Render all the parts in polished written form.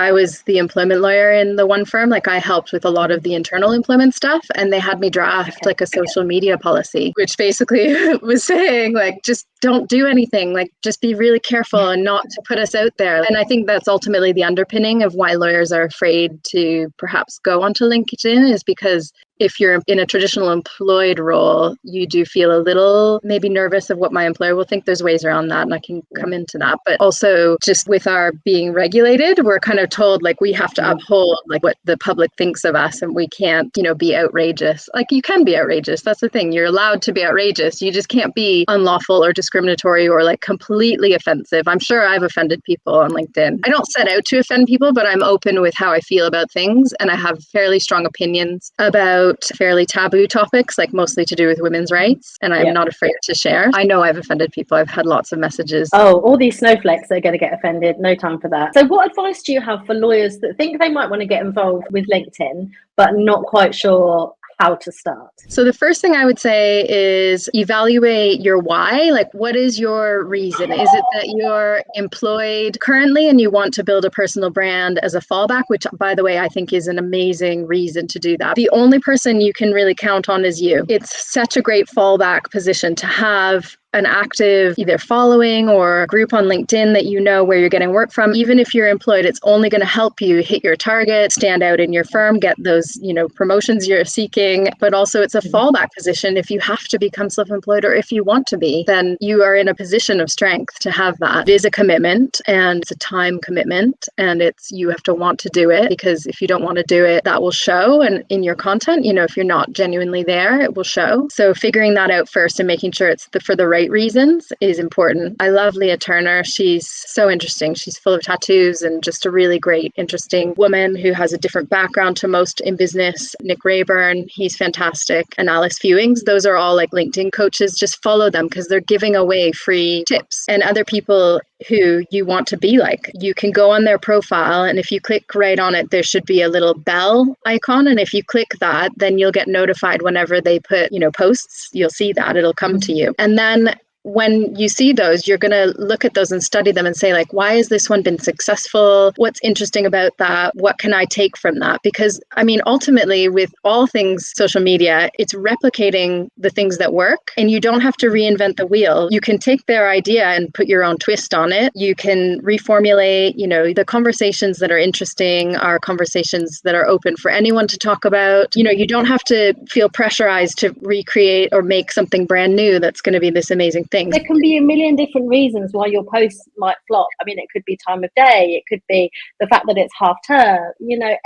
I was the employment lawyer in the one firm. Like I helped with a lot of the internal employment stuff, and they had me draft like a social media policy, which basically was saying like, just don't do anything, like just be really careful and not to put us out there. And I think that's ultimately the underpinning of why lawyers are afraid to perhaps go onto LinkedIn, is because if you're in a traditional employed role, you do feel a little maybe nervous of what my employer will think. There's ways around that, and I can come into that. But also just with our being regulated, we're kind of told like we have to uphold like what the public thinks of us, and we can't, be outrageous. Like you can be outrageous. That's the thing. You're allowed to be outrageous. You just can't be unlawful or discriminatory or like completely offensive. I'm sure I've offended people on LinkedIn. I don't set out to offend people, but I'm open with how I feel about things, and I have fairly strong opinions about fairly taboo topics, like mostly to do with women's rights, and I'm not afraid to share. I know I've offended people. I've had lots of messages. Oh, all these snowflakes are going to get offended. No time for that. So what advice do you have for lawyers that think they might want to get involved with LinkedIn, but not quite sure how to start? So the first thing I would say is evaluate your why. Like, what is your reason? Is it that you're employed currently and you want to build a personal brand as a fallback, which, by the way, I think is an amazing reason to do that. The only person you can really count on is you. It's such a great fallback position to have an active either following or group on LinkedIn that you know where you're getting work from. Even if you're employed, it's only going to help you hit your target, stand out in your firm, get those, promotions you're seeking. But also it's a fallback position. If you have to become self-employed, or if you want to be, then you are in a position of strength to have that. It is a commitment, and it's a time commitment, and you have to want to do it, because if you don't want to do it, that will show. And in your content, if you're not genuinely there, it will show. So figuring that out first and making sure it's for the right reasons is important. I love Leah Turner. She's so interesting. She's full of tattoos and just a really great, interesting woman who has a different background to most in business. Nick Rayburn, he's fantastic. And Alice Fewings, those are all like LinkedIn coaches. Just follow them because they're giving away free tips. And other people who you want to be like, you can go on their profile, and if you click right on it, there should be a little bell icon. And if you click that, then you'll get notified whenever they put, posts. You'll see that it'll come to you. And then when you see those, you're going to look at those and study them and say, like, why has this one been successful? What's interesting about that? What can I take from that? Because, ultimately, with all things social media, it's replicating the things that work, and you don't have to reinvent the wheel. You can take their idea and put your own twist on it. You can reformulate, the conversations that are interesting are conversations that are open for anyone to talk about. You don't have to feel pressurized to recreate or make something brand new that's going to be this amazing thing. There can be a million different reasons why your post might flop. It could be time of day. It could be the fact that it's half term.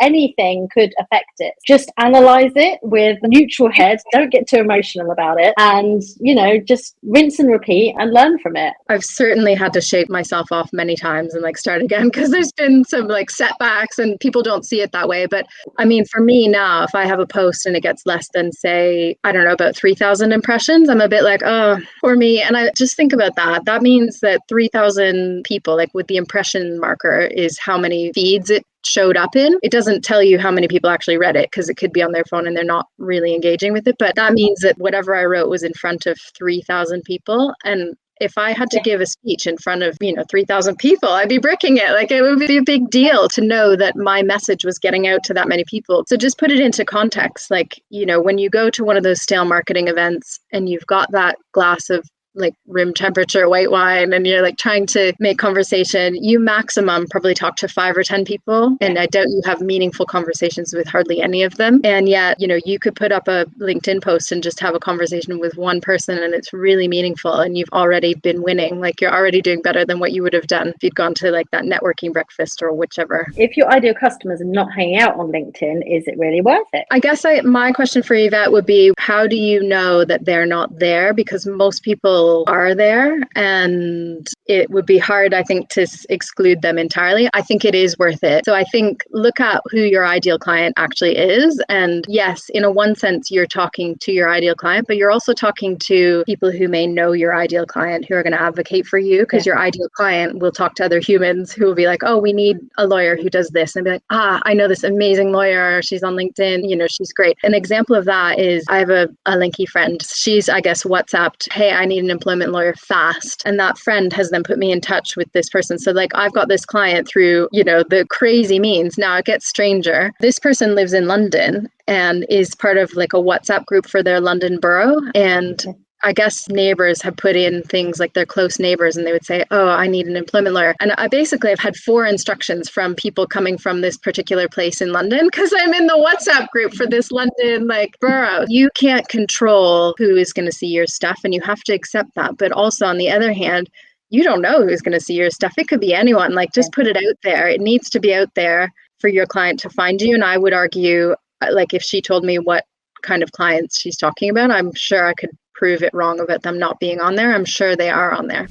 Anything could affect it. Just analyze it with a neutral head. Don't get too emotional about it. And, just rinse and repeat and learn from it. I've certainly had to shake myself off many times and start again, because there's been some setbacks and people don't see it that way. But for me now, if I have a post and it gets less than, say, I don't know, about 3,000 impressions, I'm a bit like, oh, for me. And I just think about that. That means that 3,000 people, with the impression marker, is how many feeds it showed up in. It doesn't tell you how many people actually read it, because it could be on their phone and they're not really engaging with it. But that means that whatever I wrote was in front of 3,000 people. And if I had to give a speech in front of, 3,000 people, I'd be bricking it. It would be a big deal to know that my message was getting out to that many people. So just put it into context. When you go to one of those stale marketing events and you've got that glass of room temperature white wine and you're trying to make conversation, you maximum probably talk to 5 or 10 people. And I doubt you have meaningful conversations with hardly any of them. And yet, you could put up a LinkedIn post and just have a conversation with one person, and it's really meaningful. And you've already been winning. You're already doing better than what you would have done if you'd gone to that networking breakfast or whichever. If your ideal customers are not hanging out on LinkedIn, is it really worth it? I guess my question for Yvette would be, how do you know that they're not there? Because most people are there, and it would be hard, I think, to exclude them entirely. I think it is worth it. So I think look at who your ideal client actually is. And yes, in one sense, you're talking to your ideal client, but you're also talking to people who may know your ideal client, who are going to advocate for you, because your ideal client will talk to other humans who will be like, oh, we need a lawyer who does this. And be like, I know this amazing lawyer. She's on LinkedIn. She's great. An example of that is I have a linky friend. She's, I guess, WhatsApped, hey, I need an employment lawyer fast. And that friend has then put me in touch with this person. So like I've got this client through, the crazy means. Now it gets stranger. This person lives in London and is part of like a WhatsApp group for their London borough. And I guess neighbors have put in things like their close neighbors and they would say, oh, I need an employment lawyer. And I basically have had 4 instructions from people coming from this particular place in London because I'm in the WhatsApp group for this London borough. You can't control who is going to see your stuff and you have to accept that. But also on the other hand, you don't know who's going to see your stuff. It could be anyone. Just put it out there. It needs to be out there for your client to find you. And I would argue, if she told me what kind of clients she's talking about, I'm sure I could prove it wrong about them not being on there. I'm sure they are on there.